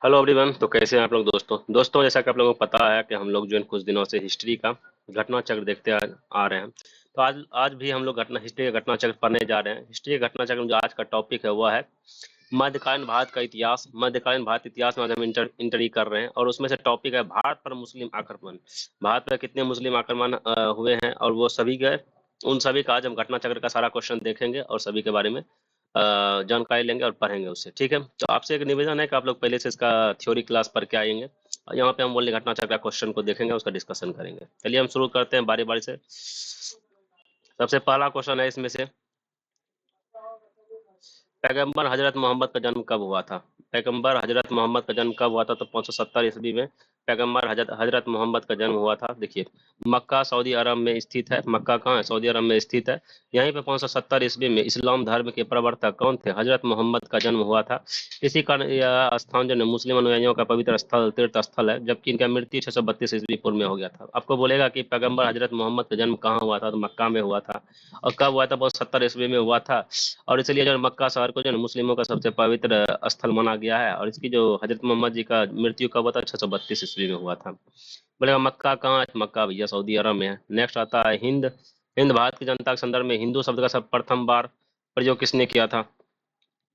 Hello everyone. तो कैसे हैं आप लोग दोस्तों जैसा कि आप लोगों को पता है कि हम लोग जो है कुछ दिनों से हिस्ट्री का घटना चक्र देखते आ रहे हैं। तो आज आज भी हम लोग हिस्ट्री का घटना चक्र पढ़ने जा रहे हैं। हिस्ट्री के घटना चक्र में जो आज का टॉपिक है वह है मध्यकालीन भारत का इतिहास। मध्यकालीन भारत इतिहास में आज हम इंटरी कर रहे हैं और उसमें से टॉपिक है भारत पर मुस्लिम आक्रमण। भारत पर कितने मुस्लिम आक्रमण हुए हैं और वो सभी के उन सभी का आज हम घटना चक्र का सारा क्वेश्चन देखेंगे और सभी के बारे में जानकारी लेंगे और पढ़ेंगे उससे। ठीक है, तो आपसे एक निवेदन है कि आप लोग पहले से इसका थ्योरी क्लास पढ़ के आएंगे और यहाँ पे हम बोलने घटना चक्र क्वेश्चन को देखेंगे, उसका डिस्कशन करेंगे। चलिए हम शुरू करते हैं बारी बारी से। सबसे पहला क्वेश्चन है इसमें से, पैगंबर हजरत मोहम्मद का जन्म कब हुआ था? पैगंबर हजरत मोहम्मद का जन्म कब हुआ था? तो 570 ईस्वी में पैगंबर हजरत मोहम्मद का जन्म हुआ था। देखिए, मक्का सऊदी अरब में स्थित है। मक्का कहाँ है? सऊदी अरब में स्थित है। यहीं पे 570 ईस्वी में इस्लाम धर्म के प्रवर्तक कौन थे? हजरत मोहम्मद का जन्म हुआ था। इसी कारण यह स्थान जो है मुस्लिम अनुयायियों का पवित्र स्थल, तीर्थ स्थल है, जबकि इनका मृत्यु 632 ईस्वी पूर्व में हो गया था। आपको बोलेगा कि पैगंबर हजरत मोहम्मद का जन्म कहाँ हुआ था? तो मक्का में हुआ था। और कब हुआ था? 570 ईस्वी में हुआ था। और इसलिए जो है मक्का शहर को जो है मुस्लिमों का सबसे पवित्र स्थल माना गया है। और इसकी जो हजरत मोहम्मद जी का मृत्यु कब हुआ था? 632 ईस्वी में हुआ था। बोलेगा मक्का कहाँ है? मक्का भैया सऊदी अरब में है। नेक्स्ट आता है हिंद। हिंद भारत की जनता के संदर्भ में हिंदू शब्द का सब प्रथम बार प्रयोग किसने किया था?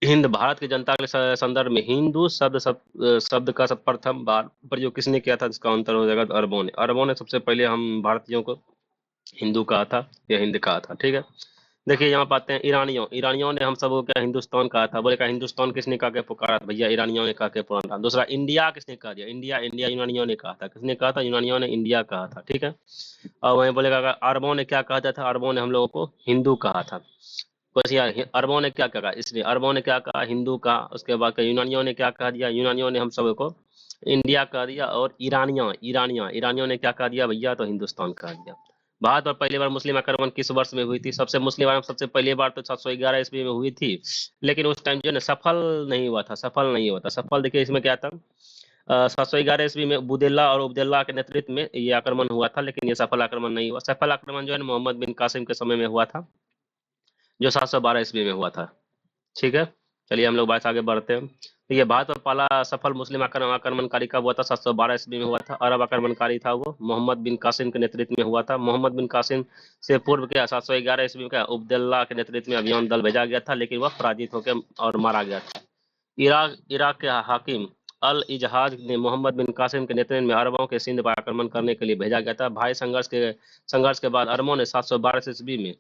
हिंद भारत की जनता के संदर्भ में हिंदू शब्द का सब प्रथम बार प्रयोग किसने किया था? इसका उत्तर हो जाएगा अरबों ने। अरबों ने सबसे पहले हम भारतीयों को हिंदू कहा था या हिंद कहा था। ठीक है, देखिए यहाँ पाते हैं ईरानियों। ईरानियों ने हम सबको क्या हिंदुस्तान कहा था? बोले का हिंदुस्तान किसने कहा के पुकारा था? भैया ईरानियों ने कहा के पुराना था। दूसरा, इंडिया किसने कहा दिया? इंडिया इंडिया यूनानियों ने कहा था। किसने कहा था? यूनानियों ने इंडिया कहा था। ठीक है, और वहीं बोलेगा अगर अरबों ने क्या कहा था? अरबों ने हम लोगों को हिंदू कहा था। बस यार, अरबों ने क्या कहा? इसलिए अरबों ने क्या कहा? हिंदू कहा। उसके बाद यूनानियों ने क्या कहा दिया? यूनानियों ने हम सबको इंडिया कह दिया। और ईरानियों ईरानियों ईरानियों ने क्या कह दिया भैया? तो हिंदुस्तान कह दिया। भारत पर पहली बार मुस्लिम आक्रमण किस वर्ष में हुई थी? सबसे मुस्लिम आक्रमण सबसे पहली बार तो 711 ईस्वी में हुई थी। लेकिन उस टाइम जो है ना सफल नहीं हुआ था। सफल नहीं हुआ था। सफल देखिए इसमें क्या था, 711 ईस्वी में बुदेला और उबदेला के नेतृत्व में ये आक्रमण हुआ था, लेकिन ये सफल आक्रमण नहीं हुआ। सफल आक्रमण जो है ना मोहम्मद बिन कासिम के समय में हुआ था, जो 712 ईस्वी में हुआ था। ठीक है, चलिए हम लोग बात आगे बढ़ते हैं। तो ये भारत पर पहला सफल मुस्लिम आक्रमणकारी कब हुआ था? 712 ईस्वी में हुआ था। अरब आक्रमणकारी था वो, मोहम्मद बिन कासिम के नेतृत्व में हुआ था। मोहम्मद बिन कासिम से पूर्व क्या 711 ईस्वी में क्या उबदुल्ला के नेतृत्व में अभियान दल भेजा गया था, लेकिन वह पराजित होकर और मारा गया था। इराक इराक के हाकिम अल इजहाज ने मोहम्मद बिन कासिम के नेतृत्व में अरबों के सिंध पर आक्रमण करने के लिए भेजा गया था। भाई संघर्ष के बाद अरबों ने 712 ईस्वी में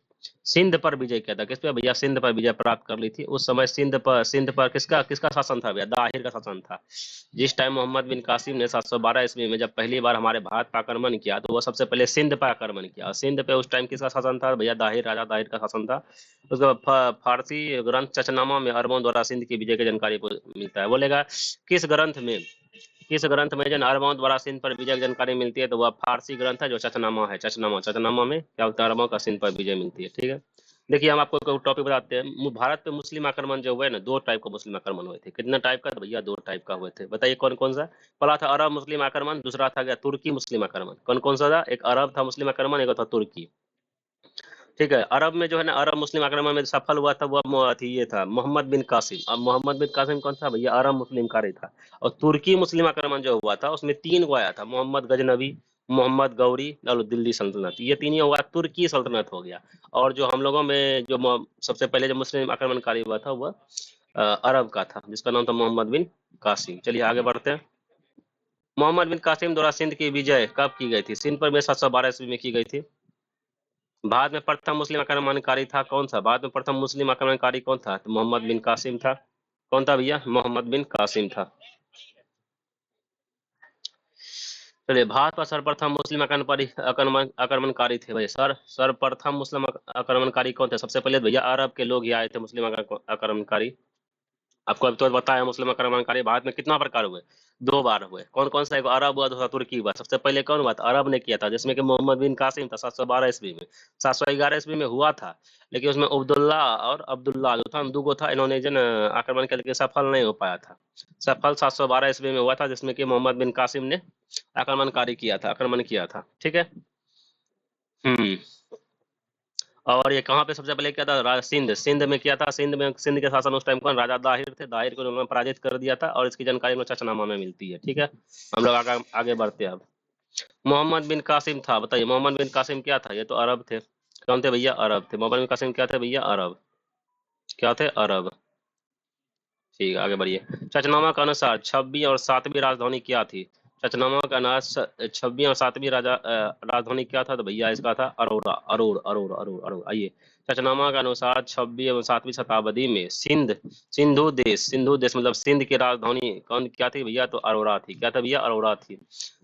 सिंध पर विजय किया था। किस पे भैया? सिंध पर विजय प्राप्त कर ली थी। उस समय सिंध पर किसका किसका शासन था भैया? दाहिर का शासन था। जिस टाइम मोहम्मद बिन कासिम ने 712 ईस्वी में जब पहली बार हमारे भारत पर आक्रमण किया, तो वो सबसे पहले सिंध पर आक्रमण किया। और सिंध पे उस टाइम किसका शासन था भैया? दाहिर, राजा दाहिर का शासन था। उसके बाद फारसी ग्रंथ चचनामा में अरबों द्वारा सिंध की विजय की जानकारी मिलता है। बोलेगा किस ग्रंथ में जो अरबों द्वारा सिंध पर विजय की जानकारी मिलती है? तो वह फारसी ग्रंथ है जो चचनामा है। चचनामा में क्या होता है? अरबों का सिंध पर विजय मिलती है। ठीक है, देखिए हम आपको टॉपिक बताते हैं। भारत पे मुस्लिम आक्रमण जो हुए ना, दो टाइप का मुस्लिम आक्रमण हुए थे। कितने टाइप का? तो भैया दो टाइप का हुए थे। बताइए कौन कौन सा? पहला था अरब मुस्लिम आक्रमण, दूसरा था क्या? तुर्की मुस्लिम आक्रमण। कौन कौन सा था? एक अरब था मुस्लिम आक्रमण, एक था तुर्की। ठीक है, अरब में जो है ना अरब मुस्लिम आक्रमण में सफल हुआ था वह ये था मोहम्मद बिन कासिम। अब मोहम्मद बिन कासिम कौन था भैया? अरब मुस्लिम कारी था। और तुर्की मुस्लिम आक्रमण जो हुआ था उसमें तीन को आया था, मोहम्मद गजनबी, मोहम्मद गौरी और दिल्ली सल्तनत। ये तीन ही हुआ, तुर्की सल्तनत हो गया। और जो हम लोगों में जो सबसे पहले जो मुस्लिम आक्रमणकारी हुआ था वह अरब का था, जिसका नाम था मोहम्मद बिन कासिम। चलिए आगे बढ़ते हैं। मोहम्मद बिन कासिम द्वारा सिंध की विजय कब की गई थी? सिंध पर में 712 ईस्वी में की गई थी। भारत में प्रथम मुस्लिम आक्रमणकारी था कौन सा? भारत में प्रथम मुस्लिम आक्रमणकारी कौन था? तो मोहम्मद बिन कासिम था। कौन था भैया? मोहम्मद बिन कासिम था। चलिए, भारत पर सर्वप्रथम मुस्लिम आक्रमणकारी थे भाई। सर्वप्रथम मुस्लिम आक्रमणकारी कौन थे? सबसे पहले भैया अरब के लोग ही आए थे मुस्लिम आक्रमणकारी। आपको अभी तो बताया मुस्लिम आक्रमणकारी भारत में कितना प्रकार हुए? दो बार हुए। कौन कौन सा? एक अरब हुआ, दूसरा तुर्की हुआ। सबसे पहले कौन हुआ था? अरब ने किया था, जिसमें कि मोहम्मद बिन कासिम था 712 ईस्वी में। 711 ईस्वी में हुआ था, लेकिन उसमें उब्दुल्ला और अब्दुल्ला जो था, दुगो था। इन्होंने जो आक्रमण किया, लेकिन सफल नहीं हो पाया था। सफल 712 ईस्वी में हुआ था, जिसमें कि मोहम्मद बिन कासिम ने आक्रमण किया था। ठीक है। हम्म। और ये कहाँ पे सबसे पहले किया था? सिंध, सिंध में किया था। सिंध में, सिंध के शासन उस टाइम कौन? राजा दाहिर थे। दाहिर को उन्होंने पराजित कर दिया था और इसकी जानकारी में चचनामा में मिलती है। ठीक है, हम लोग आगे आगे बढ़ते हैं अब। मोहम्मद बिन कासिम था, बताइए मोहम्मद बिन कासिम क्या था? ये तो अरब थे। कौन थे भैया? अरब थे। मोहम्मद बिन कासिम क्या थे भैया? अरब। क्या थे? अरब। ठीक है, आगे बढ़िए। चचनामा के अनुसार छब्बीं और सातवीं राजधानी क्या थी? चचनामा के अनुसार छब्बीं और सातवीं राजधानी क्या था? तो भैया इसका था अरोड़ा। अरोड़ अरोड़ अरोड़ अरोड़। आइए, चचनामा के अनुसार छब्बीं एवं सातवीं शताब्दी में सिंधु देश मतलब सिंध की राजधानी कौन क्या थी भैया? तो अरोड़ा थी। क्या था भैया? अरोड़ा थी।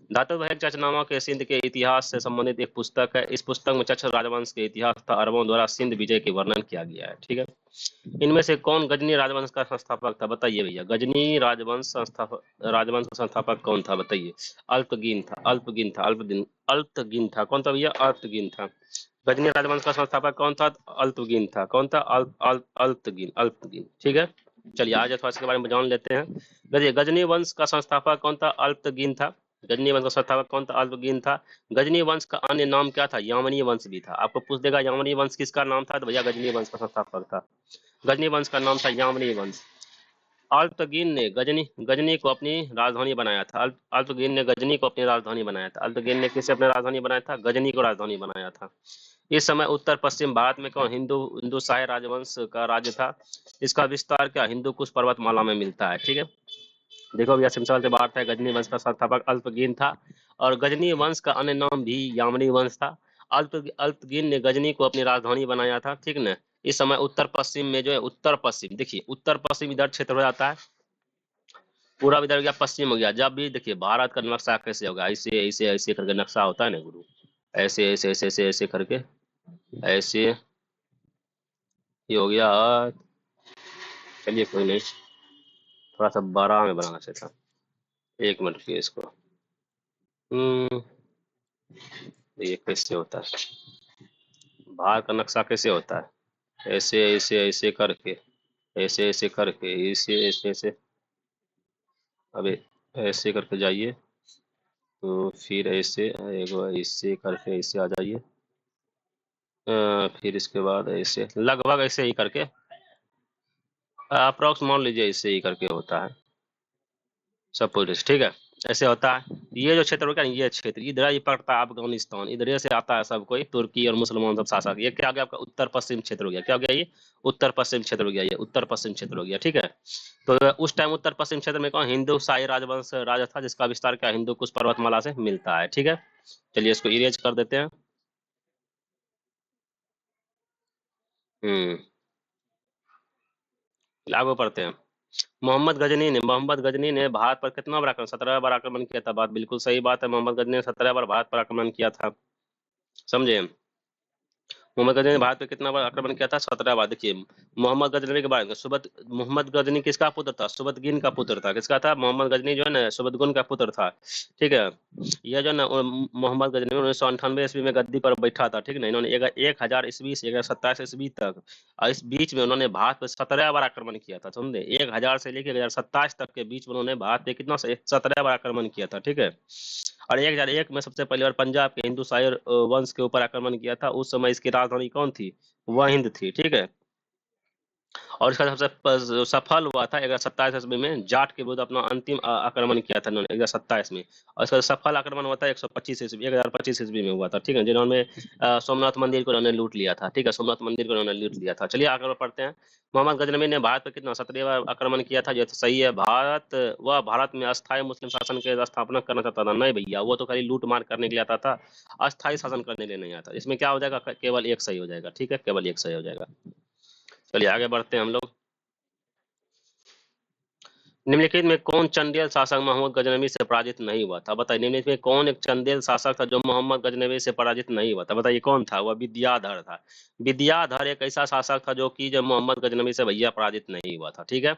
धातुवाहक चचनामा के सिंध के इतिहास से संबंधित एक पुस्तक है। इस पुस्तक में चच राजवंश के इतिहास तथा अरबों द्वारा सिंध विजय के वर्णन किया गया है। ठीक है, इनमें से कौन गजनी राजवंश का संस्थापक था? बताइए भैया, गजनी राजवंश का संस्थापक कौन था? बताइए। अल्पगिन था। अल्पगिन था। अल्पगिन था। कौन था भैया? अल्पगिन था। गजनी राजवंश का संस्थापक कौन था? अल्पगिन था। कौन था? अल्पगिन। अल्पगिन। ठीक है, चलिए आज थोड़ा इसके बारे में जान लेते हैं। गजनी वंश का संस्थापक कौन था? अल्पगिन था। गजनी वंश का संस्थापक कौन था? अल्पगिन था। गजनी वंश का अन्य नाम क्या था? यामनी वंश भी था। आपको पूछ देगा यामनी वंश किसका नाम था? तो भैया गजनी वंश का संस्थापक था। गजनी वंश का नाम था यामनी वंश। अल्पगिन ने गजनी गजनी को अपनी राजधानी बनाया था। अल्पगिन ने गजनी को अपनी राजधानी बनाया था। अल्पगिन ने किसे अपनी राजधानी बनाया था? गजनी को राजधानी बनाया था। इस समय उत्तर पश्चिम भारत में कौन हिंदू हिंदू शाही राजवंश का राज्य था? इसका विस्तार क्या हिंदू कुश पर्वतमाला में मिलता है। ठीक है, देखो भैया सिंपल से बात है, गजनी वंश का संस्थापक अल्पगिन था और गजनी वंश का अन्य नाम भी यामनी वंश था। अल्पगिन ने गजनी को अपनी राजधानी बनाया था। ठीक न, इस समय उत्तर पश्चिम में जो है, उत्तर पश्चिम देखिए, उत्तर पश्चिम इधर क्षेत्र हो जाता है, पूरा इधर गया पश्चिम हो गया। जब भी देखिए भारत का नक्शा कैसे होगा, ऐसे ऐसे ऐसे करके नक्शा होता है ना गुरु, ऐसे ऐसे ऐसे ऐसे ऐसे करके, ऐसे ये हो गया। चलिए कोई नहीं, थोड़ा सा बड़ा में बनाना चाहिए था। एक मिनट रुकिए इसको। ये कैसे होता है? भारत का नक्शा कैसे होता है? ऐसे ऐसे ऐसे करके, ऐसे ऐसे करके, ऐसे ऐसे ऐसे, अबे ऐसे करके जाइए, तो फिर ऐसे आएगा, ऐसे करके ऐसे आ जाइए। फिर इसके बाद ऐसे लगभग ऐसे ही करके, अप्रोक्स मान लीजिए ऐसे ही करके होता है सब कुछ। ठीक है, ऐसे होता है। ये जो क्षेत्र होगा, ये क्षेत्र इधर ही पड़ता है अफगानिस्तान, इधर से आता है सब कोई, तुर्की और मुसलमान सब शासक। ये क्या हो गया आपका? उत्तर पश्चिम क्षेत्र हो गया। क्या हो गया? ये उत्तर पश्चिम क्षेत्र हो गया। ये उत्तर पश्चिम क्षेत्र हो गया। ठीक है, तो उस टाइम उत्तर पश्चिम क्षेत्र में कौन? हिंदू शाही राजवंश राजा था, जिसका विस्तार क्या हिंदू कुश पर्वतमाला से मिलता है। ठीक है, चलिए इसको इरेज कर देते हैं। हम्म, आगे पढ़ते हैं। मोहम्मद गजनी ने भारत पर कितना बार आक्रमण? 17 बार आक्रमण किया था। बात बिल्कुल सही बात है, मोहम्मद गजनी ने 17 बार भारत पर आक्रमण किया था। समझे? मोहम्मद गजनी ने भारत पे कितना बार आक्रमण किया था? 17 बार। देखिए मोहम्मद गजनी के बारे में, मोहम्मद गजनी किसका पुत्र था? सुबतगिन का पुत्र था। किसका था? मोहम्मद गजनी जो है ना, सुबतगुन का पुत्र था। ठीक है, यह जो है ना मोहम्मद गजनी 1998 ईस्वी में गद्दी पर बैठा था। ठीक है ना, इन्होंने 1027 से 1027 ईस्वी तक, और इस बीच में उन्होंने भारत पर 17 बार आक्रमण किया था। समझे? 1000 से लेकर 1027 तक के बीच में उन्होंने भारत पे कितना 17 बार आक्रमण किया था। ठीक है, और 1001 में सबसे पहले और पंजाब के हिंदू शाही वंश के ऊपर आक्रमण किया था। उस समय इसकी राजधानी कौन थी? वह हिंद थी। ठीक है, और इसका सबसे जो सफल हुआ था 1027 ईस्वी में, जाट के विरुद्ध अपना अंतिम आक्रमण किया था इन्होंने 1027 में। और इसका सफल आक्रमण हुआ था 1025 ईस्वी में हुआ था। ठीक है, जिन्होंने सोमनाथ मंदिर को उन्होंने लूट लिया था। ठीक है, सोमनाथ मंदिर को उन्होंने लूट लिया था। चलिए आगे पढ़ते हैं। मोहम्मद गजनवी ने भारत पर कितना 17 बार आक्रमण किया था? ये तो सही है। वह भारत में अस्थायी मुस्लिम शासन के स्थापना करना चाहता था। नहीं भैया, वो तो खाली लूट मार करने के लिए आता था, अस्थायी शासन करने के लिए नहीं आता। इसमें क्या हो जाएगा? केवल एक सही हो जाएगा। ठीक है, केवल एक सही हो जाएगा। चलिए आगे बढ़ते हैं हम लोग। निम्नलिखित में कौन चंदेल शासक मोहम्मद गजनवी से पराजित नहीं हुआ था? बताइए, निम्नलिखित में कौन एक चंदेल शासक था जो मोहम्मद गजनवी से पराजित नहीं हुआ था? बताइए कौन था? वह विद्याधर था। विद्याधर एक ऐसा शासक था जो कि जब मोहम्मद गजनवी से भैया पराजित नहीं हुआ था। ठीक है,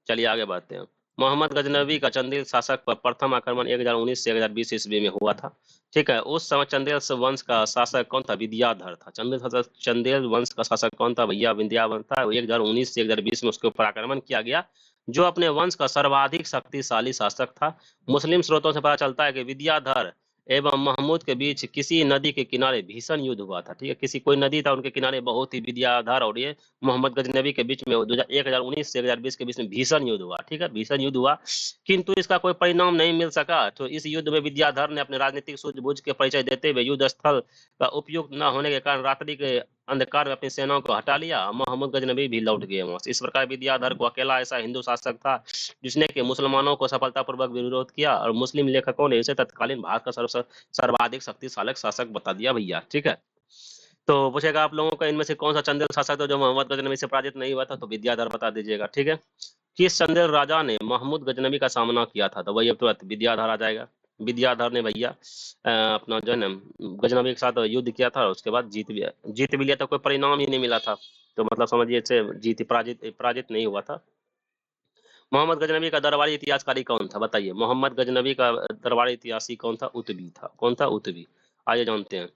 चलिए आगे बढ़ते हैं। मोहम्मद गजनवी का चंदेल शासक पर प्रथम आक्रमण 1019 से 1020 ईस्वी में हुआ था। ठीक है, उस समय चंदेल वंश का शासक कौन था? विद्याधर था। चंदेल वंश का शासक कौन था भैया? विद्याधर था। 1019 से 1020 में उसके ऊपर आक्रमण किया गया, जो अपने वंश का सर्वाधिक शक्तिशाली शासक था। मुस्लिम स्रोतों से पता चलता है कि विद्याधर एवं महमूद के बीच किसी नदी के किनारे भीषण युद्ध हुआ था। ठीक है, किसी कोई नदी था, उनके किनारे बहुत ही विद्याधर और ये मोहम्मद गजनबी के बीच में 1019 से 1020 के बीच में भीषण युद्ध हुआ। ठीक है, भीषण युद्ध हुआ, किंतु इसका कोई परिणाम नहीं मिल सका। तो इस युद्ध में विद्याधर ने अपने राजनीतिक सूझबूझ के परिचय देते हुए युद्ध स्थल का उपयुक्त न होने के कारण रात्रि के अंधकार में अपनी सेनाओं को हटा लिया। मोहम्मद गजनबी भी लौट गए वहां से। इस प्रकार विद्याधर को अकेला ऐसा हिंदू शासक था जिसने कि मुसलमानों को सफलतापूर्वक विरोध किया, और मुस्लिम लेखकों ने इसे तत्कालीन भारत का सर्वाधिक शक्तिशाली शासक बता दिया भैया। ठीक है, तो पूछेगा आप लोगों का इनमें से कौन सा चंदेल शासक था जो मोहम्मद गजनबी से पराजित नहीं हुआ था, तो विद्याधर बता दीजिएगा। ठीक है, किस चंदेल राजा ने महमूद गजनबी का सामना किया था, तो वही अब तुरंत विद्याधर आ जाएगा। विद्याधर ने भैया अपना जो है ना गजनबी के साथ युद्ध किया था, और उसके बाद जीत भी लिया था, कोई परिणाम ही नहीं मिला था। तो मतलब समझिए इसे पराजित पराजित नहीं हुआ था। मोहम्मद गजनबी का दरबारी इतिहासकारी कौन था, बताइए। मोहम्मद गजनबी का दरबारी इतिहासी कौन था, उतबी था। कौन था, उतबी। आइए जानते हैं।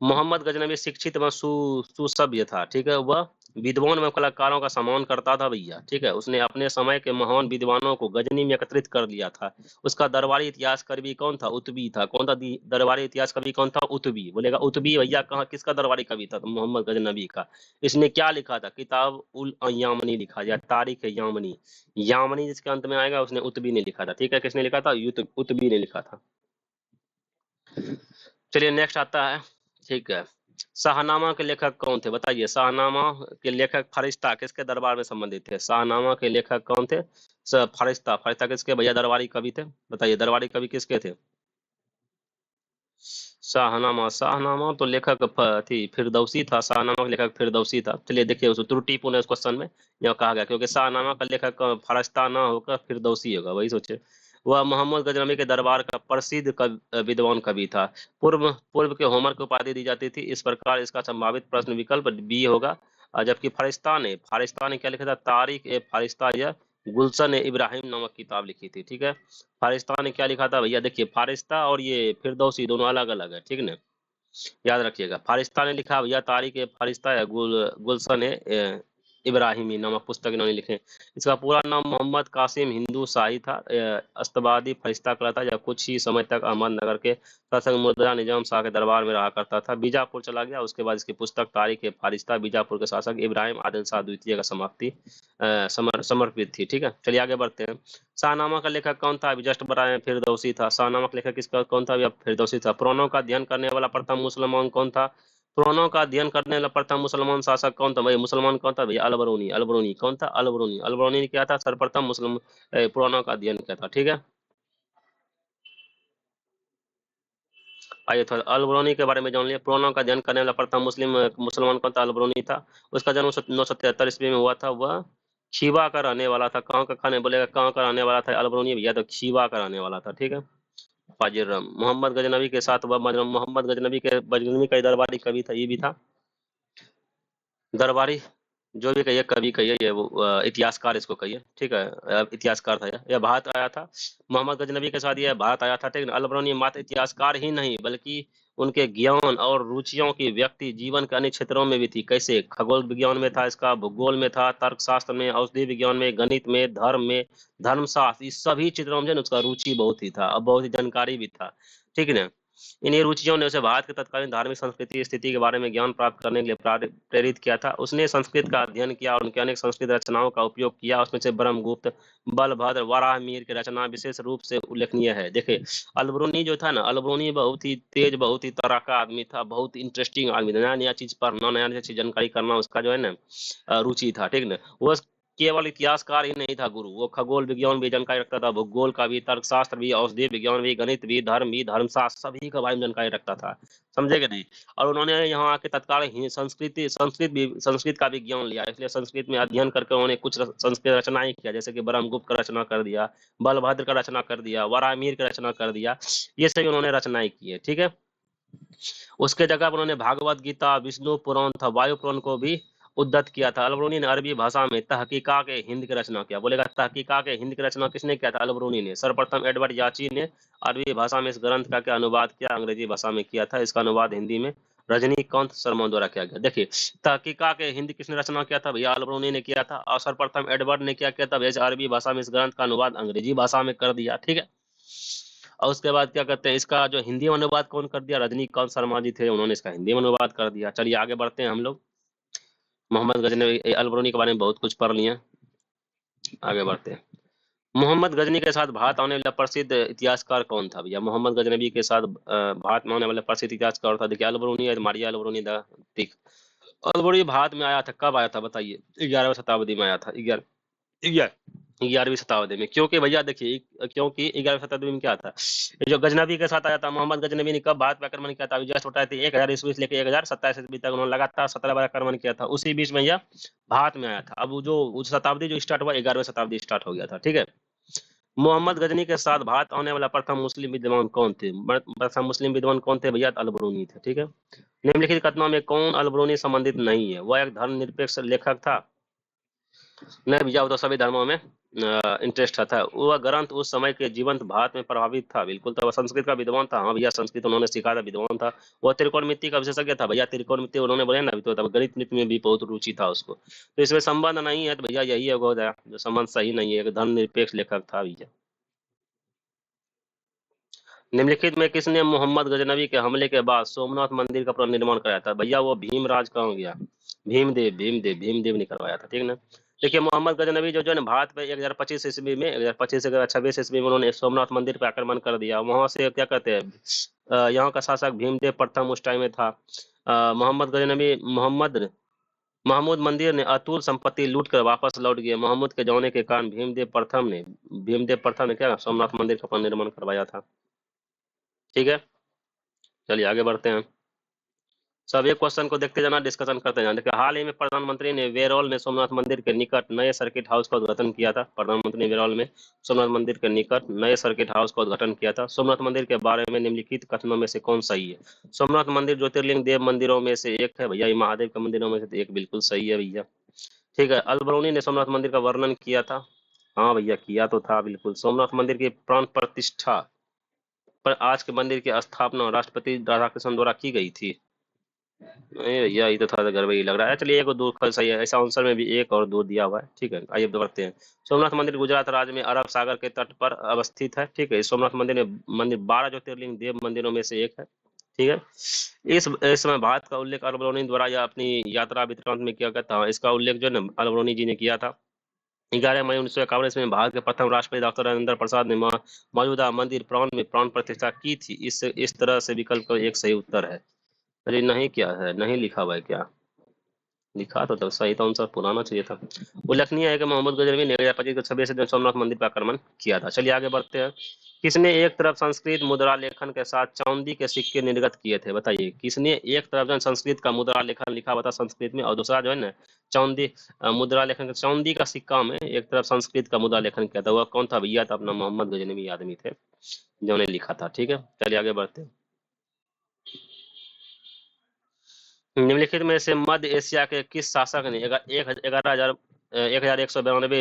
मोहम्मद गजनबी शिक्षित व सुसभ्य था। ठीक है, वह विद्वान व कलाकारों का सम्मान करता था भैया। ठीक है, उसने अपने समय के महान विद्वानों को गजनी में एकत्रित कर लिया था। उसका दरबारी इतिहास कवि कौन था, उतबी था। कौन था दरबारी इतिहास कवि कौन था, उतबी। बोलेगा उतबी भैया कहाँ, किसका दरबारी कवि था, तो मोहम्मद गजनबी का। इसने क्या लिखा था, किताब उल यामनी लिखा, या तारीख यामनी। यामनी जिसके अंत में आएगा उसने उतबी ने लिखा था। ठीक है, किसने लिखा था, उतबी ने लिखा था। चलिए नेक्स्ट आता है। ठीक है, शाहनामा के लेखक कौन थे, बताइए। शाहनामा के लेखक फरिश्ता किसके दरबार में संबंधित थे, शाहनामा के लेखक कौन थे, फरिश्ता। फरिश्ता किसके भैया दरबारी कवि थे, बताइए। दरबारी कवि किसके थे, शाहनामा। शाहनामा तो लेखक थी फिरदौसी था। शाहनामा का लेखक फिरदौसी था। चलिए देखिए, उस त्रुटिपूर्ण है उस क्वेश्चन में यह कहा गया, क्योंकि शाहनामा का लेखक फरिश्ता ना होकर फिरदौसी होगा, वही सोचे। वह मोहम्मद गजनबी के दरबार का प्रसिद्ध विद्वान कवि था। पूर्व पूर्व के होमर की उपाधि दी जाती थी। इस प्रकार इसका संभावित प्रश्न विकल्प बी होगा। जबकि फारिस्ता ने क्या लिखा था, तारिक ए फारिस्ता या गुलशन ए इब्राहिम नामक किताब लिखी थी। ठीक है, फारिस्ता ने क्या लिखा था भैया, देखिए फारिस्ता और ये फिरदौसी दोनों अलग अलग है। ठीक है ना, याद रखिएगा। फारिस्ता ने लिखा भैया तारिक ए फारिस्ता या गुलशन ए इब्राहिमी नामक पुस्तक इन्होंने लिखे। इसका पूरा नाम मोहम्मद कासिम हिंदू शाही था। अस्तबादी फरिश्ता कला था, या कुछ ही समय तक अहमदनगर के शासक मुर्तजा निजाम शाह के दरबार में रहा करता था। बीजापुर चला गया, उसके बाद इसकी पुस्तक तारीख ए फारिस्ता बीजापुर के शासक इब्राहिम आदिल शाह द्वितीय का समाप्ति समर्पित थी। ठीक है, चलिए आगे बढ़ते हैं। शाहनामा का लेखक कौन था, अभी जस्ट बताए, फिरदौसी था। शाहनामा का लेखक किसका कौन था, फिरदौसी था। पुराणों का अध्ययन करने वाला प्रथम मुसलमान कौन था, पुराणों का अध्ययन करने वाला प्रथम मुसलमान शासक कौन था, भाई मुसलमान कौन था भैया, अलबरूनी। अलबरूनी कौन था, अलबरूनी। अलबरूनी ने क्या था, सर्वप्रथम मुस्लिम पुराणों का अध्ययन किया था। ठीक है, आइए थोड़ा अलबरूनी के बारे में जान लिया। पुराणों का अध्ययन करने वाला प्रथम मुसलमान कौन था, अलबरूनी था। उसका जन्म 973 ईस्वी में हुआ था। वह खीवा का रहने वाला था। कहाँ का खाने बोलेगा, कहाँ का रहने वाला था अलबरूनी भैया, तो खीवा का रहने वाला था। ठीक है, फाजिल मोहम्मद गजनबी के साथ वह मोहम्मद गजनबी का दरबारी कवि था, ये भी था दरबारी। जो भी कहिए, कवि कहिए, ये वो इतिहासकार इसको कहिए। ठीक है, इतिहासकार था यह भारत आया था। मोहम्मद गजनबी के साथ यह भारत आया था। ठीक है, अलबरूनी मात्र इतिहासकार ही नहीं बल्कि उनके ज्ञान और रुचियों की व्यक्ति जीवन के अन्य क्षेत्रों में भी थी। कैसे, खगोल विज्ञान में था इसका, भूगोल में था, तर्कशास्त्र में, औषधि विज्ञान में, गणित में, धर्मशास्त्र, इस सभी क्षेत्रों में जो है ना उसका रुचि बहुत ही था, और बहुत ही जानकारी भी था। ठीक है ना, इन्हीं रुचियों ने उसे भारत के तत्कालीन धार्मिक संस्कृति स्थिति के बारे में ज्ञान प्राप्त करने के लिए प्रेरित किया था। उसने संस्कृत का अध्ययन किया और उनके अनेक संस्कृत रचनाओं का उपयोग किया। उसमें से ब्रह्मगुप्त, बलभद्र, वराहमिहिर की रचना विशेष रूप से उल्लेखनीय है। देखिए, अलबरूनी जो था ना, अलबरूनी बहुत ही तेज, बहुत ही तड़ाका आदमी था, बहुत इंटरेस्टिंग आदमी था। नया नया चीज पढ़ना, नया नया चीज जानकारी करना उसका जो है ना रुचि था। ठीक ना, वो केवल इतिहासकार ही नहीं था गुरु, वो खगोल विज्ञान भी जानकारी रखता था, भूगोल का भी, तर्कशास्त्र भी, औषधि विज्ञान भी, गणित भी, धर्मशास्त्र, सभी के बारे में जानकारी रखता था। समझे कि नहीं। और उन्होंने यहाँ आके तत्काल संस्कृत का भी ज्ञान लिया, इसलिए संस्कृत में अध्ययन करके उन्होंने कुछ संस्कृत रचनाएं किया, जैसे कि ब्रह्मगुप्त का रचना कर दिया, बलभद्र का रचना कर दिया, वराहमिहिर का रचना कर दिया। ये सभी उन्होंने रचनाएं की है। ठीक है, उसके जगह पर उन्होंने भागवत गीता, विष्णु पुराण था, वायु पुराण को भी उद्धत किया था। अलबरूनी ने अरबी भाषा में तहकीका के हिंद की रचना किया। बोलेगा तहकीका के हिंद की रचना किसने किया था, अलबरूनी ने। सर्वप्रथम एडवर्ड याची ने अरबी भाषा में इस ग्रंथ का क्या अनुवाद किया, अंग्रेजी भाषा में किया था। इसका अनुवाद हिंदी में रजनीकांत शर्मा द्वारा किया गया। देखिए, तहकीका के हिंद किसने रचना किया था भैया, अलबरूनी ने किया था। और सर्वप्रथम एडवर्ड ने क्या किया था भैया, अरबी भाषा में इस ग्रंथ का अनुवाद अंग्रेजी भाषा में कर दिया। ठीक है, और उसके बाद क्या कहते हैं, इसका जो हिंदी में अनुवाद कौन कर दिया, रजनीकांत शर्मा जी थे, उन्होंने इसका हिंदी में अनुवाद कर दिया। चलिए आगे बढ़ते हैं हम लोग। मोहम्मद गजनवी अल बरूनी के बारे में बहुत कुछ पढ़ लिए, आगे बढ़ते हैं। मोहम्मद गजनी के साथ भारत आने वाला प्रसिद्ध इतिहासकार कौन था भैया? मोहम्मद गजनवी के साथ भारत में आने वाला प्रसिद्ध इतिहासकार था, देखिए अल बरूनी है, मारिया अल बरूनी द ठीक। अल बरूनी भारत में आया था, कब आया था बताइए? 11वीं शताब्दी में आया था, 11वीं शताब्दी में। क्योंकि भैया देखिए, क्योंकि 11वीं शताब्दी में क्या था, ये जो गजनवी के साथ आया था, मोहम्मद गजनवी ने कब भारत पे आक्रमण किया था? विजय छोटा थी 1000 ईस्वी से लेकर 1027 ईस्वी तक उन्होंने लगातार 17 बार आक्रमण किया था, उसी बीच में यह भारत में आया था। अब वो जो शताब्दी जो स्टार्ट हुआ, 11वीं शताब्दी स्टार्ट हो गया था, ठीक है। मोहम्मद गजनी के साथ भारत आने वाला प्रथम मुस्लिम विद्वान कौन थे? प्रथम मुस्लिम विद्वान कौन थे भैया? अल बरूनी थे, ठीक है। निम्नलिखित कथनों में कौन अल बरूनी संबंधित नहीं है? वह एक धर्मनिरपेक्ष लेखक था? नहीं भैया, वो तो सभी धर्मों में इंटरेस्ट था। वह ग्रंथ उस समय के जीवंत भारत में प्रभावित था, बिल्कुल। तो वह संस्कृत का विद्वान था, हाँ भैया, संस्कृत उन्होंने सीखा था, विद्वान था। वह त्रिकोणमिति का विशेषज्ञ था भैया, त्रिकोणमिति उन्होंने बोले ना, अभी तो तब गणित मित में भी बहुत रुचि था उसको। तो इसमें संबंध नहीं है, तो भैया यही है, हो गया जो संबंध सही नहीं है, एक धर्मनिरपेक्ष लेखक था भैया। निम्नलिखित में किसने मोहम्मद गजनवी के हमले के बाद सोमनाथ मंदिर का पुनर्निर्माण कराया था? भैया वो भीमराज कहाँ हो गया? भीमदेव ने करवाया था, ठीक ना। देखिए मोहम्मद गजनवी जो जो है ना, भारत पे 1025 ईस्वी में, 1025 से 1026 ईस्वी में उन्होंने सोमनाथ मंदिर पर आक्रमण कर दिया। वहां से क्या कहते हैं, यहाँ का शासक भीमदेव प्रथम उस टाइम में था। मोहम्मद गजनवी महमूद मंदिर ने अतुल संपत्ति लूट कर वापस लौट गए। महमूद के जाने के कारण भीमदेव प्रथम ने क्या सोमनाथ मंदिर का पुनर्निर्माण करवाया था, ठीक है। चलिए आगे बढ़ते हैं। सब एक क्वेश्चन को देखते जाना, डिस्कशन करते जाना। देखिए हाल ही में प्रधानमंत्री ने वेरौल में सोमनाथ मंदिर के निकट नए सर्किट हाउस का उद्घाटन किया था। प्रधानमंत्री ने वेरौल में सोमनाथ मंदिर के निकट नए सर्किट हाउस का उद्घाटन किया था। सोमनाथ मंदिर के बारे में निम्नलिखित कथनों में से कौन सही है? सोमनाथ मंदिर ज्योतिर्लिंग देव मंदिरों में से एक है भैया, ये महादेव के मंदिरों में से तो एक बिल्कुल सही है भैया, ठीक है। अल बरूनी ने सोमनाथ मंदिर का वर्णन किया था, हाँ भैया किया तो था बिल्कुल। सोमनाथ मंदिर की प्राण प्रतिष्ठा पर आज के मंदिर की स्थापना राष्ट्रपति राधाकृष्णन द्वारा की गई थी। नहीं भैया, ये तो थोड़ा सा गड़बड़ी लग रहा है। चलिए एक और दो सही है, ऐसा आंसर में भी एक और दो दिया हुआ है, ठीक है। आइए बढ़ते हैं। सोमनाथ मंदिर गुजरात राज्य में अरब सागर के तट पर अवस्थित है, ठीक है। इस सोमनाथ मंदिर 12 ज्योतिर्लिंग देव मंदिरों में से एक है, ठीक है। इस समय भारत का उल्लेख अल बरूनी द्वारा या अपनी यात्रा वृत्तांत में किया गया था। इसका उल्लेख जो है ना अल बरूनी जी ने किया था। 11 मई 1951 ईस्वी में भारत के प्रथम राष्ट्रपति डॉक्टर राजेंद्र प्रसाद ने मौजूदा मंदिर प्राण में प्राण प्रतिष्ठा की थी। इस तरह से विकल्प का एक सही उत्तर है। अरे नहीं, क्या है, नहीं लिखा हुआ है क्या? लिखा तो सही तो आंसर पुराना चाहिए था। उल्लेखनीय है कि मोहम्मद गजनवी ने 2025 के 26 दिन सोमनाथ मंदिर पर आक्रमण किया था। चलिए आगे बढ़ते हैं। किसने एक तरफ संस्कृत मुद्रा लेखन के साथ चांदी के सिक्के निर्गत किए थे? बताइए, किसने एक तरफ जो है संस्कृत का मुद्रा लेखन लिखा हुआ था संस्कृत में, और दूसरा जो है ना चांदी मुद्रा लेखन का, चांदी का सिक्का में एक तरफ संस्कृत का मुद्रा लेखन किया था। वह कौन था भैया? था अपना मोहम्मद गजनवी आदमी थे जिन्होंने लिखा था, ठीक है। चलिए आगे बढ़ते हैं। निम्नलिखित में से मध्य एशिया के किस शासक ने 1192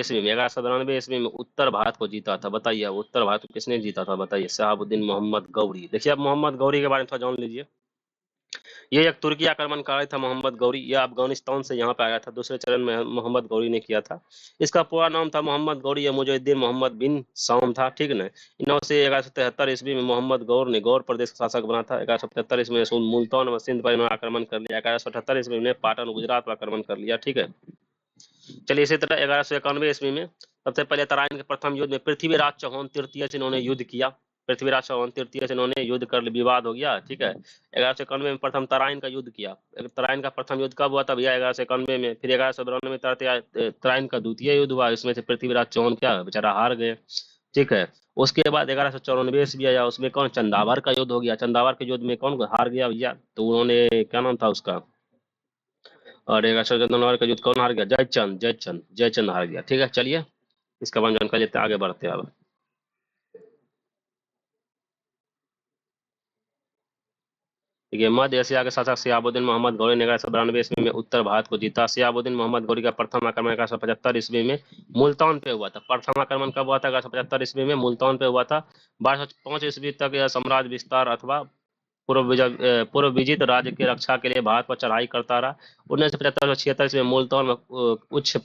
ईस्वी में उत्तर भारत को जीता था? बताइए, उत्तर भारत को किसने जीता था? बताइए। शहाबुद्दीन मोहम्मद गौरी। देखिए, अब मोहम्मद गौरी के बारे में थोड़ा जान लीजिए। ये एक तुर्की आक्रमणकारी था मोहम्मद गौरी, यह अफगानिस्तान से यहाँ पे आया था। दूसरे चरण में मोहम्मद गौरी ने किया था। इसका पूरा नाम था मोहम्मद गौरी या मुजहिद्दीन मोहम्मद बिन साम था, ठीक ना। 9 से 1173 ईस्वी में मोहम्मद गौर ने गौर प्रदेश का शासक बना था। 1177 ईस्वी में मुल्तान व सिंध पर इन्होंने आक्रमण कर लिया। 1178 ईस्वी में पाटन गुजरात पर आक्रमण कर लिया, ठीक है। चलिए इसी तरह 1191 ईस्वी में सबसे पहले तराइन के प्रथम युद्ध में पृथ्वीराज चौहान तृतीय से इन्होंने युद्ध किया। पृथ्वीराज चौहान तृतीय से इन्होंने युद्ध कर विवाद हो गया, ठीक है। 1191 में प्रथम तराइन का युद्ध किया। तराइन का प्रथम युद्ध कब हुआ था भैया? 1191 में। फिर 1192 में तराइन का द्वितीय युद्ध हुआ, इसमें से पृथ्वीराज चौहान क्या बेचारा हार गए, ठीक है। उसके बाद 1194 ईस्वी आया, उसमें कौन? चंदावर का युद्ध हो गया। चंदावर के युद्ध में कौन हार गया भैया? तो उन्होंने क्या नाम था उसका, और 1194 का युद्ध कौन हार गया? जयचंद हार गया, ठीक है। चलिए इसका बारे में जानकारी लेते हैं, आगे बढ़ते हैं अब। देखिए, मध्य एशिया के शासक सियाबुद्दीन मोहम्मद गौरी ने 1192 ईस्वी में उत्तर भारत को जीता। सियाबुद्दीन मोहम्मद गौरी का प्रथम आक्रमण 1175 ईस्वी में मुल्तान पे हुआ था। प्रथम आक्रमण कब हुआ था? 1175 ईस्वी में मुल्तान पे हुआ था। 1205 ईस्वी तक यह साम्राज्य विस्तार अथवा पूर्व विजित राज्य की रक्षा के लिए भारत पर चढ़ाई करता रहा। 1975 से 76 ईस्वी में मुल्तान में कच्छ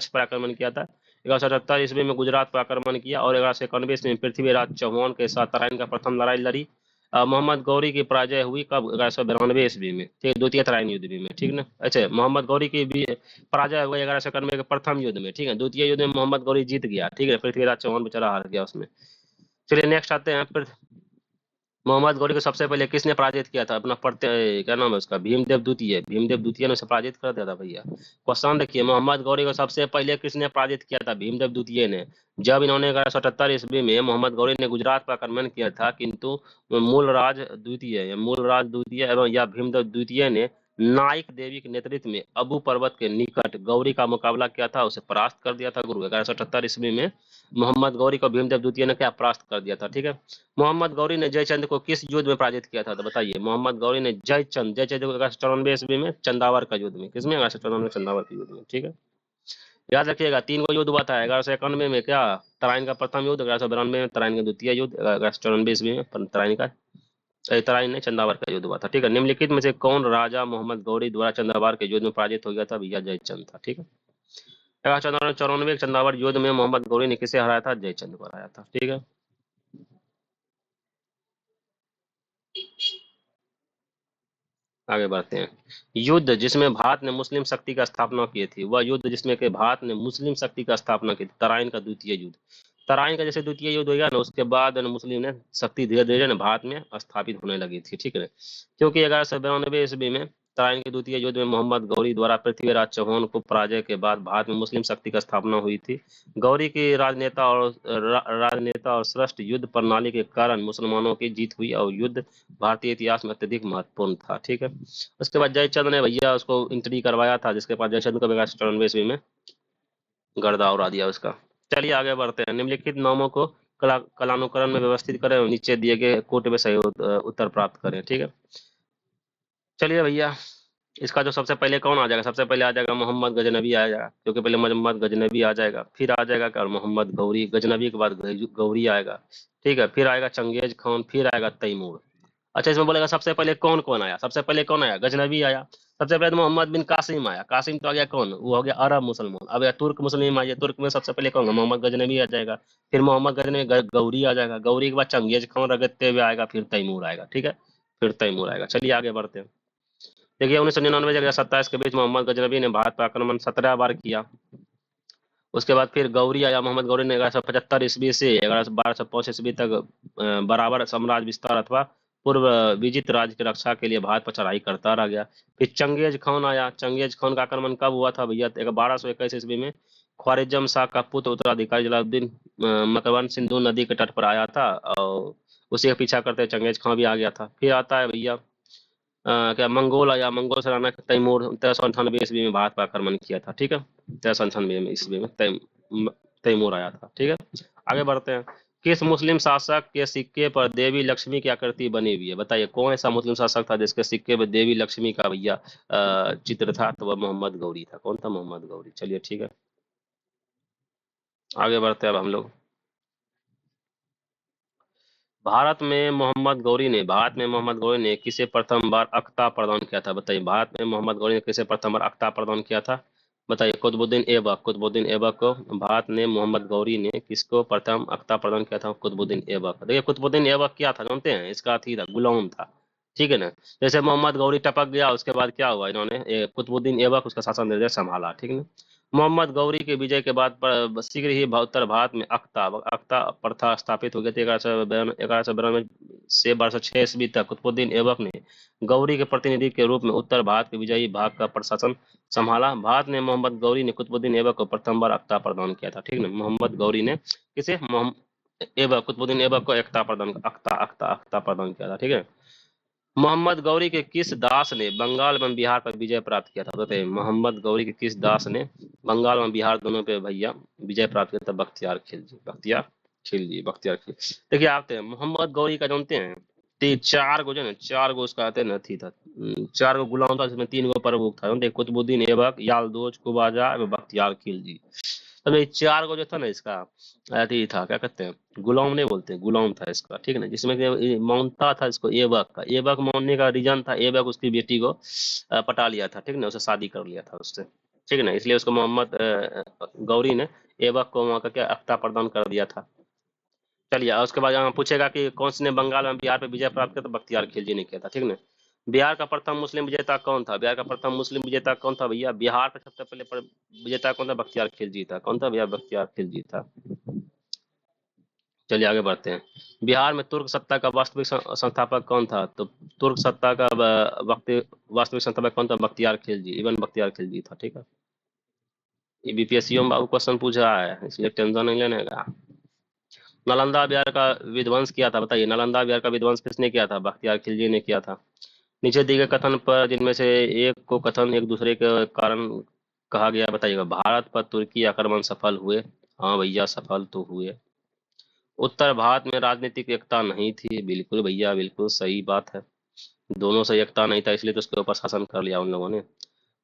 पर आक्रमण किया था। 1177 ईस्वी में गुजरात पर आक्रमण किया और 1191 ईस्वी में पृथ्वीराज चौहान के साथ तराइन का प्रथम लड़ाई लड़ी। मोहम्मद गौरी की पराजय हुई कब? 1192 ईस्वी में, ठीक, द्वितीय तराइन युद्ध में, ठीक ना। अच्छा, मोहम्मद गौरी की भी पराजय हुई 1191 के प्रथम युद्ध में, ठीक है। द्वितीय युद्ध में मोहम्मद गौरी जीत गया, ठीक है, पृथ्वीराज चौहान बेचारा हार गया उसमें। चलिए नेक्स्ट आते हैं। मोहम्मद गौरी को सबसे पहले किसने पराजित किया था? अपना क्या नाम है उसका? भीमदेव द्वितीय। भीमदेव द्वितीय ने उसे पराजित कर दिया था भैया। क्वेश्चन देखिए, मोहम्मद गौरी को सबसे पहले किसने पराजित किया था? भीमदेव द्वितीय ने। जब इन्होंने 1178 ईस्वी में मोहम्मद गौरी ने गुजरात पर आक्रमण किया था, किंतु मूलराज द्वितीय एवं या भीमदेव द्वितीय ने नाइक देवी के नेतृत्व में अबू पर्वत के निकट गौरी का मुकाबला किया था, उसे परास्त कर दिया था गुरु। 1178 ईस्वी में मोहम्मद गौरी को भीमदेव द्वितीय ने क्या परास्त कर दिया था, ठीक है। मोहम्मद गौरी ने जयचंद को किस युद्ध में पराजित किया था? तो बताइए। मोहम्मद गौरी ने जयचंद को 1194 ईस्वी में चंदावर का युद्ध में। किसमें? 1194 चंदावर के युद्ध में, ठीक है। याद रखिएगा, 3 को युद्ध हुआ था। 1191 में क्या? तराइन का प्रथम युद्ध। 1192 में तराइन का द्वितीय युद्ध। 1194 ईस्वी में तराइन का तराइन नहीं, चंदावर का युद्ध हुआ था, ठीक है। निम्नलिखित में से कौन राजा मोहम्मद गौरी द्वारा चंदावर के युद्ध में पराजित हो गया था? भैया जयचंद था, ठीक है। 1194 चंदावर युद्ध में मोहम्मद गौरी ने किसे हराया था? जयचंद को हराया था, ठीक है। आगे बढ़ते हैं। युद्ध जिसमें भारत ने मुस्लिम शक्ति का स्थापना की थी, वह युद्ध जिसमें कि भारत ने मुस्लिम शक्ति का स्थापना की थी, तराइन का द्वितीय युद्ध। तराइन का जैसे द्वितीय युद्ध हो गया ना, उसके बाद मुस्लिम ने शक्ति धीरे धीरे ना भारत में स्थापित होने लगी थी, ठीक है। क्योंकि 1192 ईस्वी में तराइन के द्वितीय युद्ध में मोहम्मद गौरी द्वारा पृथ्वीराज चौहान को पराजय के बाद भारत में मुस्लिम शक्ति का स्थापना हुई थी। गौरी की राजनेता और श्रेष्ठ युद्ध प्रणाली के कारण मुसलमानों की जीत हुई और युद्ध भारतीय इतिहास में अत्यधिक महत्वपूर्ण था, ठीक है। उसके बाद जयचंद ने भैया उसको इंट्री करवाया था, जिसके बाद जयचंद को 1194 ईस्वी में गर्दा उड़ा दिया उसका। चलिए आगे बढ़ते हैं। निम्नलिखित नामों को कालानुक्रम में व्यवस्थित करें और नीचे दिए गए कोट में सही उत्तर प्राप्त करें, ठीक है। चलिए भैया, इसका जो सबसे पहले कौन आ जाएगा? सबसे पहले आ जाएगा मोहम्मद गजनबी आ जाएगा, क्योंकि पहले मोहम्मद गजनबी आ जाएगा, फिर आ जाएगा क्या? मोहम्मद गौरी। गजनबी के बाद गौरी आएगा, ठीक है। फिर आएगा चंगेज खान, फिर आएगा तैमूर। अच्छा, इसमें बोलेगा सबसे पहले कौन कौन आया? सबसे पहले कौन आया? गजनबी आया। सबसे पहले तो मोहम्मद बिन कासिम आया। कासिम तो आ गया कौन? वो हो गया अरब मुसलमान। अब तुर्क मुस्लिम आइए, तुर्क में सबसे पहले कौन? मोहम्मद गजनबी आ जाएगा। फिर मोहम्मद गजनबी गौरी आ जाएगा। गौरी के बाद चंगेज खान रगड़ते हुए आएगा, फिर तैमूर आएगा, ठीक है। फिर तैमूर आएगा। चलिए आगे बढ़ते हैं। देखिए 1999 से 2027 के बीच मोहम्मद गजनबी ने भारत पर आक्रमण 17 बार किया। उसके बाद फिर गौरी आया। मोहम्मद गौरी ने 1175 ईस्वी से 1205 ईस्वी तक बराबर साम्राज्य विस्तार अथवा पूर्व विजित राज्य की रक्षा के लिए भारत पर चढ़ाई करता रह गया। फिर चंगेज खान आया। चंगेज खान का आक्रमण कब हुआ था भैया? 1221 ईस्वी में ख्वारिजम शाह का पुत्र उत्तराधिकारी जलालुद्दीन मकरवन सिंधु नदी के तट पर आया था और उसी का पीछा करते चंगेज खान भी आ गया था। फिर आता है भैया क्या? मंगोल आया। मंगोल सेनाना तैमूर 1398 ईस्वी में भारत पर आक्रमण किया था, ठीक है। 1398 में ईस्वी में तैमूर आया था, ठीक है। आगे बढ़ते हैं। किस मुस्लिम शासक के सिक्के पर देवी लक्ष्मी की आकृति बनी हुई है? बताइए कौन ऐसा मुस्लिम शासक था जिसके सिक्के पर देवी लक्ष्मी का भैया चित्र था? तो वह मोहम्मद गौरी था। कौन था? मोहम्मद गौरी। चलिए ठीक है, आगे बढ़ते हैं अब हम लोग। भारत में मोहम्मद गौरी ने किसे प्रथम बार अख्ता प्रदान किया था? बताइए, भारत में मोहम्मद गौरी ने किसे प्रथम बार अख्ता प्रदान किया था? बताइए। कुतुबुद्दीन ऐबक। कुतुबुद्दीन ऐबक को भारत ने मोहम्मद गौरी ने किसको प्रथम अख्ता प्रदान किया था? कुतुबुद्दीन ऐबक। देखिए कुतुबुद्दीन ऐबक क्या था जानते हैं? इसका अथी था, गुलाम था, ठीक है ना। जैसे मोहम्मद गौरी टपक गया, उसके बाद क्या हुआ? इन्होंने कुतुबुद्दीन ऐबक उसका शासन निर्देश संभाला, ठीक है ना। मोहम्मद गौरी के विजय के बाद शीघ्र ही उत्तर भारत में अख्ता प्रथा स्थापित हो गई थी। 1192 से 1206 ईस्वी तक कुतुबुद्दीन ऐबक ने गौरी के प्रतिनिधि के रूप में उत्तर भारत के विजयी भाग का प्रशासन संभाला। भारत ने मोहम्मद गौरी ने कुतुबुद्दीन ऐबक को प्रथम बार अख्ता प्रदान किया था, ठीक है। मोहम्मद गौरी ने किसे? कुतुबुद्दीन ऐबक को अख्ता प्रदान किया था, ठीक है। मोहम्मद गौरी के किस दास ने बंगाल एवं बिहार पर विजय प्राप्त किया था? बताइए, मोहम्मद गौरी के किस दास ने बंगाल एवं बिहार दोनों पे भैया विजय प्राप्त किया था? बख्तियार खिलजी। बख्तियार खिलजी। देखिए आते हैं मोहम्मद गौरी का जानते हैं, 4 गो जो है ना, 4 गो उसका आते हैं नथी था, 4 गो गुलाम था, जिसमें 3 गो प्रमुख था। देखिए कुतुबुद्दीन ऐबक, यालदोज, कुबाजा एवं बख्तियार खिलजी। तब ये 4 गो जो था ना, इसका अथी था, क्या कहते हैं, गुलाम नहीं बोलते, गुलाम था इसका, ठीक है ना। जिसमें कि मानता था इसको ऐबक का। ऐबक मानने का रीजन था, ऐबक उसकी बेटी को पटा लिया था, ठीक है ना, उसे शादी कर लिया था उससे, ठीक है ना। इसलिए उसको मोहम्मद गौरी ने ऐबक को वहाँ का क्या अख्ता प्रदान कर दिया था। चलिए, और उसके बाद यहाँ पूछेगा कि कौन सी ने बंगाल में बिहार पे विजय प्राप्त किया, तो बख्तियार खिलजी ने किया था, ठीक ना। बिहार का प्रथम मुस्लिम विजेता कौन था? बिहार का प्रथम मुस्लिम विजेता कौन था भैया? बिहार पे सबसे पहले विजेता कौन था? बख्तियार खिलजी था। कौन था भैया? बख्तियार खिलजी था। चलिए आगे बढ़ते हैं। बिहार में तुर्क सत्ता का वास्तविक संस्थापक कौन था? तो तुर्क सत्ता का वास्तविक संस्थापक कौन था? बख्तियार खिलजी, इवन बख्तियार खिलजी था, ठीक है। ये बीपीएससी में बाबू क्वेश्चन पूछा है, इसलिए टेंशन नहीं लेने का। नालंदा बिहार का विध्वंस किया था, बताइए नालंदा बिहार का विध्वंस किसने किया था? बख्तियार खिलजी ने किया था। नीचे दिए गए कथन पर जिनमें से एक को कथन एक दूसरे के कारण कहा गया, बताइएगा। भारत पर तुर्की आक्रमण सफल हुए। हाँ भैया, सफल तो हुए। उत्तर भारत में राजनीतिक एकता नहीं थी, बिल्कुल भैया, बिल्कुल सही बात है। दोनों से एकता नहीं था, इसलिए तो उसके ऊपर शासन कर लिया उन लोगों ने।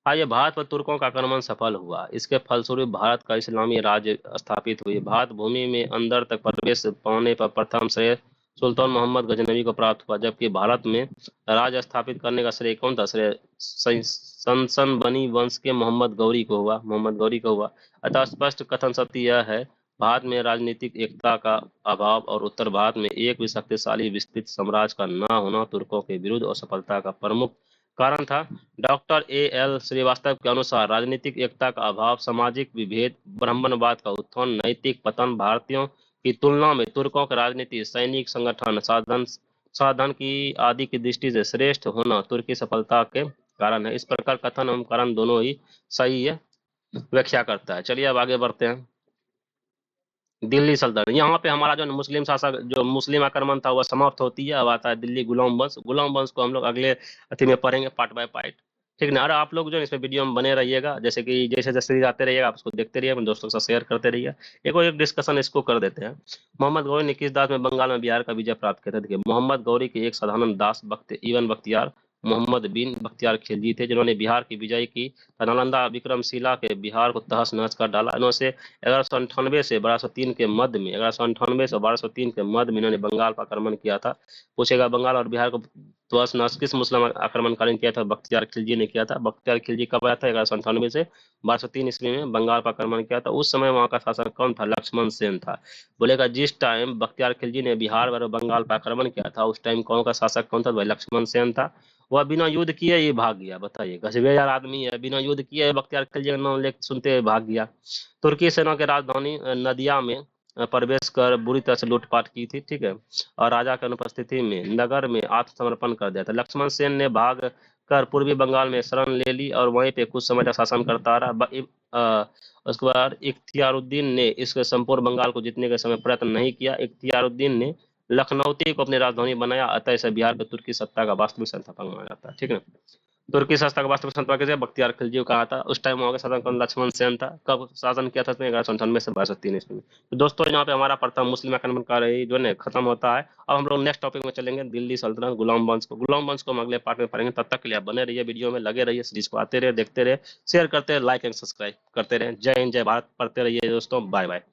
आइए, भारत पर तुर्कों का आक्रमण सफल हुआ, इसके फलस्वरूप भारत का इस्लामी राज्य स्थापित हुई। भारत भूमि में अंदर तक प्रवेश पाने पर प्रथम श्रेय सुल्तान मोहम्मद गजनवी को प्राप्त हुआ, जबकि भारत में राज्य स्थापित करने का श्रेय कौन था? श्रेय सनसन बनी वंश के मोहम्मद गौरी को हुआ, मोहम्मद गौरी को हुआ। अतः स्पष्ट कथन सत्य यह है, भारत में राजनीतिक एकता का अभाव और उत्तर भारत में एक भी शक्तिशाली विस्तृत साम्राज्य का न होना तुर्कों के विरुद्ध असफलता का प्रमुख कारण था। Doctor AL. श्रीवास्तव के अनुसार राजनीतिक एकता का अभाव, सामाजिक विभेद, ब्राह्मणवाद का उत्थान, नैतिक पतन, भारतीयों की तुलना में तुर्कों का राजनीति, सैनिक संगठन, साधन की आदि की दृष्टि से श्रेष्ठ होना तुर्की सफलता के कारण है। इस प्रकार कथन एवं कारण दोनों ही सही है, व्याख्या करता है। चलिए अब आगे बढ़ते हैं। दिल्ली सल्तनत, यहाँ पे हमारा जो मुस्लिम शासक, जो मुस्लिम आक्रमण था वह समाप्त होती है। अब आता है दिल्ली गुलाम वंश। गुलाम वंश को हम लोग अगले अथी में पढ़ेंगे, पार्ट बाय पार्ट, ठीक ना। और आप लोग जो है इसमें वीडियो में बने रहिएगा, जैसे कि जैसे जैसे सीरीज आते रहिएगा, आप उसको देखते रहिए, अपने दोस्तों के साथ शेयर करते रहिए। एक और एक डिस्कशन इसको कर देते हैं। मोहम्मद गौरी ने किस दास में बंगाल में बिहार का विजय प्राप्त किया था? देखिए, मोहम्मद गौरी के एक साधारण दास इवन बख्तियार मोहम्मद बिन बख्तियार खिलजी थे, जिन्होंने बिहार की विजय की। नालंदा विक्रमशिला के बिहार को तहस नहस कर डाला। इन्होंने 1198 से 1203 के मध्य में 1198 से 1203 के मध्य में इन्होंने बंगाल पर आक्रमण किया था। पूछेगा बंगाल और बिहार को तहस नहस किस मुस्लिम आक्रमणकारी ने किया था? बख्तियार खिलजी ने किया था। बख्तियार खिलजी कब आया था? 1198 से 1203 ईस्वी में बंगाल पर आक्रमण किया था। उस समय वहां का शासक कौन था? लक्ष्मण सेन था। बोलेगा जिस टाइम बख्तियार खिलजी ने बिहार और बंगाल पर आक्रमण किया था, उस टाइम कौन का शासक कौन था? भाई लक्ष्मण सेन था। वह बिना युद्ध किए ही भाग गया, बताइए, गजबे यार आदमी है, बिना युद्ध किए बख्तियार खिलजी का नाम ले सुनते हुए भाग गया। तुर्की सेना के राजधानी नदिया में प्रवेश कर बुरी तरह से लूटपाट की थी, ठीक है। और राजा की अनुपस्थिति में नगर में आत्मसमर्पण कर दिया था। लक्ष्मण सेन ने भाग कर पूर्वी बंगाल में शरण ले ली और वहीं पे कुछ समय तक शासन करता रहा। उसके बाद इख्तियारुद्दीन ने इसके संपूर्ण बंगाल को जीतने के समय प्रयत्न नहीं किया। इख्तियारुद्दीन ने लखनऊती को अपनी राजधानी बनाया, अतः इसे बिहार के तुर्की सत्ता का वास्तविक संस्थापक माना जाता है, ठीक है। तुर्की सत्ता का वास्तविक संस्थापक किसे? बख्तियार खिलजी को कहा था। उस टाइम वहां का शासन कौन? लक्ष्मण सेन था। कब शासन किया था? 1198 से 1203 ईस्वी में। तो दोस्तों, यहाँ पे हमारा प्रथम मुस्लिम आक्रमणकारी जो है खत्म होता है। अब हम लोग नेक्स्ट टॉपिक में चलेंगे, दिल्ली सल्तनत, गुलाम वंश को। गुलाम वंश को हम अगले पार्ट में पढ़ेंगे। तब तक के लिए आप बने रहिए, वीडियो में लगे रहिए, सीरीज को आते रहे, देखते रहे, शेयर करते रहे, लाइक एंड सब्सक्राइब करते रहे। जय हिंद, जय भारत, पढ़ते रहिए दोस्तों, बाय बाय।